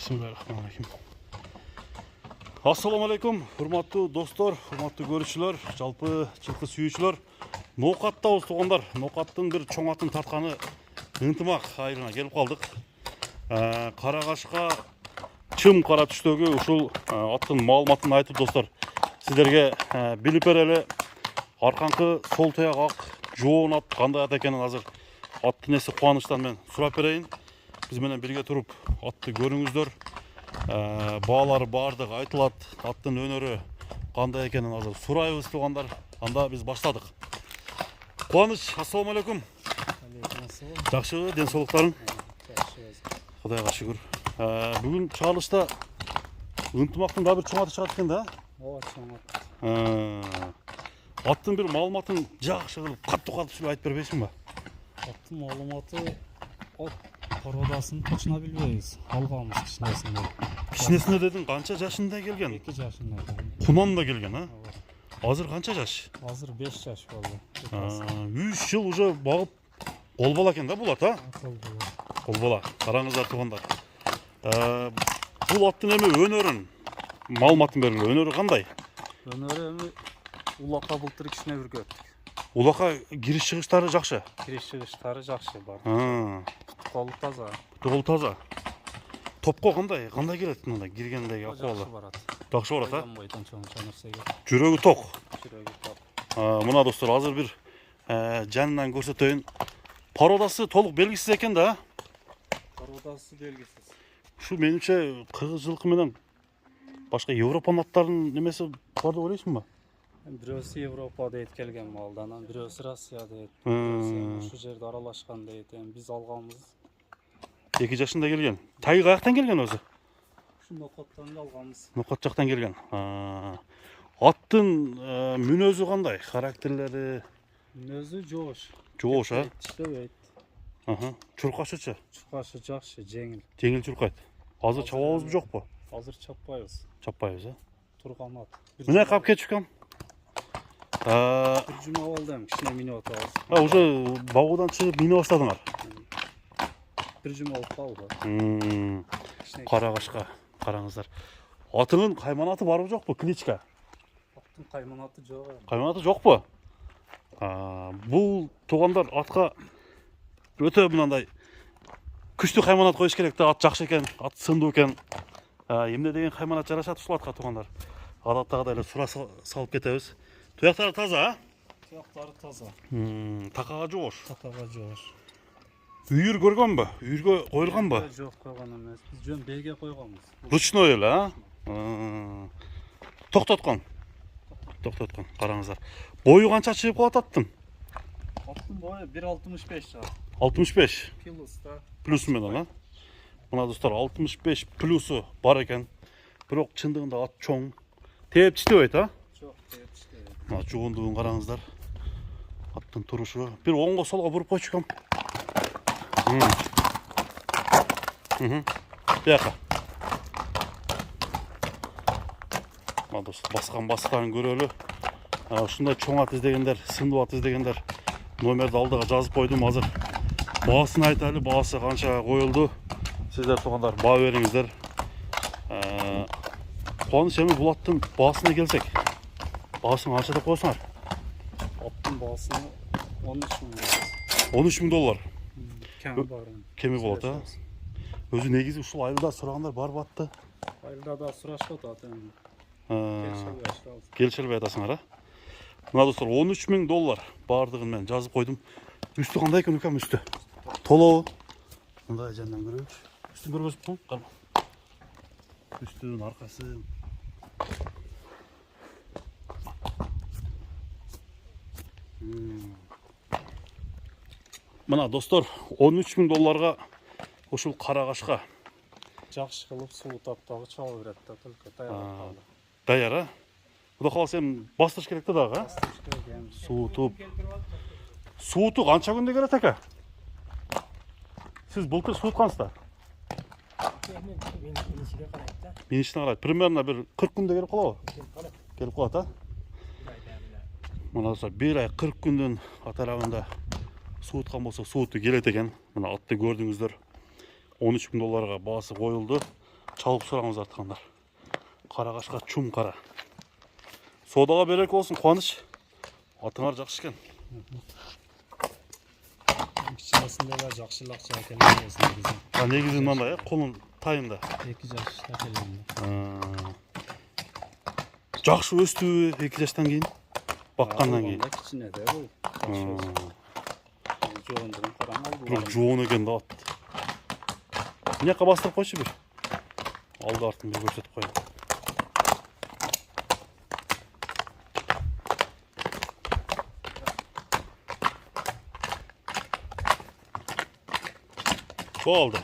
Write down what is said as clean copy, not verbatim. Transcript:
Bismillahirrahmanirrahim. Assalamu alaikum, hurmatlı dostlar, hurmatlı görüşçüler, жалпы жылқы сүйүүчүлөр. Ноқаттабыз туғандар. Ноқаттың bir чоң атын тартқаны ынтымақ айылына келіп қалдық. Қарағашқа чым қара түстөгү ушул аттын маалыматын айтып достар. Сіздерге билип берели. Арканкы сол таяк ак жоон ат кандай ат экенин азыр аттын эси кубанычтан мен сурап берейин. Biz менен birге туруп атты көрүңүздөр. Баалары бардык айтылат, аттын өнөрү кандай экенин азыр сурайбыз туугандар. Анда биз баштадык. Кубаныч, ассаламу алейкум. Жакшыбы, ден соолуктарың? Кудайга шүгүр. Бүгүн чыгарылышта ынтымактын да бир чоң аты чыгат экен да? Ооба, чоң ат. Аттын бир маалыматын жакшы кылып, каттуу сүйлөп айтып бербейсиңби? Аттын маалыматы породасын точно билбейбиз. Алганбыз кичинесинде. Кичинесинде дедиң, канча жашында келген? 2 жашында. Кунанда келген, а? Азыр канча жаш? Азыр 5 жаш болду. 3 жыл уже багып кол бала экен да бул ат, а? Кол бала. Караңыздар туугандар. Бул аттын эми өнөрүн маалыматын бергиле. Өнөрү кандай? Өнөрү эми улакка былтыр кичине бүргөттүк. Улакка кириш чыгыштары жакшы. Кириш чыгыштары жакшы бар. Колу таза. Кол таза. Топко кандай? Кандай келет мында киргендеги акыбалы? Жакшы барат. Жакшы барат, а? Бойдон чоң нерсеге. Жүрөгү ток. Жүрөгү ток. Мына достор, азыр бир жанынан көрсөтөйүн. Породасы толук белгисиз экен да? Породасы белгисиз. Ушу менимче кыргыз жылкы менен башка Европанын аттарынын немеси бар деп ойлойсуңбу? Бирөөсү Европа дейт келген малдан, бирөөсү Россия дейт. Ушу жерде аралашкан дейт. Биз алганбыз. 2 жашында келген. Тайы каяктан келген өзү? Ушу Ноқаттан алганбыз. Ноқат жактан келген. Аттын мүнөзү кандай? Характерлери? Мүнөзү жоош. Жоош, а? Иштебейт. Чуркашычы? Чуркашы жакшы, жеңил. Жеңил чуркайт. Азыр чабабызбы жокпу? Азыр чаппайбыз. Чаппайбыз, а? Турган ат. Мына кап кетишкем. Bir cuma oldu hem kişine mini otağız. Уже багуудан чыгып мине баштадыңар. Bir cuma oldu kaldı. Карагашка караңыздар. Атынын кайманаты барбы жокпу? Кличка. Attın kaymanatı жоқ. Кайманаты жокпу? Бул туугандар атка өтө мындай күчтүү кайманат коюш керек да. Ат жакшы экен, ат сындуу экен. Эмне деген кайманат жарашат ушул атка туугандар. Адаттагыдай эле сура салып кетебиз. Туяктары таза, а? Tuyaktары таза. Такага жоош. Takağa жоқ. Үйүр көргөнбү? Үйүргө коюлганбы? Жоқ қойған емес. Біз жөн белге қойғанбыз. Ручной эле, а? Токтоткон. Караңыздар. Бою канча чыгып калат аттын? Аттың бойы 1.65 жақ. 65 Плюста. плюс менен, а? Мына достор, 65 плюсу бар экен. Бирок чындыгында ат чоң. Тээп тиштебейт, а? Жоқ, тээп тиштебейт. Мына жогондугун караңыздар. Аттын турушу. Бир оңго солго буруп койчу экен. Бияка. Мына достор, баскан көрөлү. Ушундай чоң ат издегендер, сындуу ат издегендер номерди алдыга жазып койдум. Азыр баасын айтайлы, баасы канча коюлду. Сиздер туугандар баа бериңиздер. Кубаныч, эми бул аттын баасына келсек, баасын канча деп коесуңар? Аттың басына 13 мың. 13 000 доллар. Kemi бар. Кеми болот, а? Өзү негизи ушул айылда сурагандар барбы атты? Айылда да сурашып атат эми. Келишелбей атасыңар, а? Мына достор, 13 000 доллар бардыгын мен жазып койдум. Үстү кандай экен укам, үстү? Толобу? Мындай жандан көрөбүз. Үстүн көрбөсүңбү? Карма. Üstünün arkası. Mına dostlar, 13 000 dollarga uşul Karagашка Жакшы кылып суу таптагы чабы берет да, только даяр. Даяр, а? Кудай кааласа эми бастырыш керек да дагы, а? Суутуп. Сууту канча күндө келет эке? Сиз былтыр сууткансыздар? Минишине карайт. Примерно bir 40 күндө келип калабы? Келип калат, а? Мына bir ай 40 күндүн атарабында сууткан болсо сууту келет экен. Мына атты көрдүңүздөр. 13 000 долларга баасы коюлду. Çalıp soramiz artkanlar. Kara kaşka çum kara. Sodaga berek olsun Kuvanıç. Atыңар жақсы екен. Кичинесинде да жакшылыкча экенин билесиң. Негізі мынандай қолын тайында. 2 жашта келгенде. Жақсы өстү 2 жаштан кейін. Баққандан кейін. Кичине да бул. Жоондан караңал бул. Бирок жоон экен да ат. Мына жаққа бастырып қойшы бір. Алды артын бір көрсетіп қояйын. Oldu.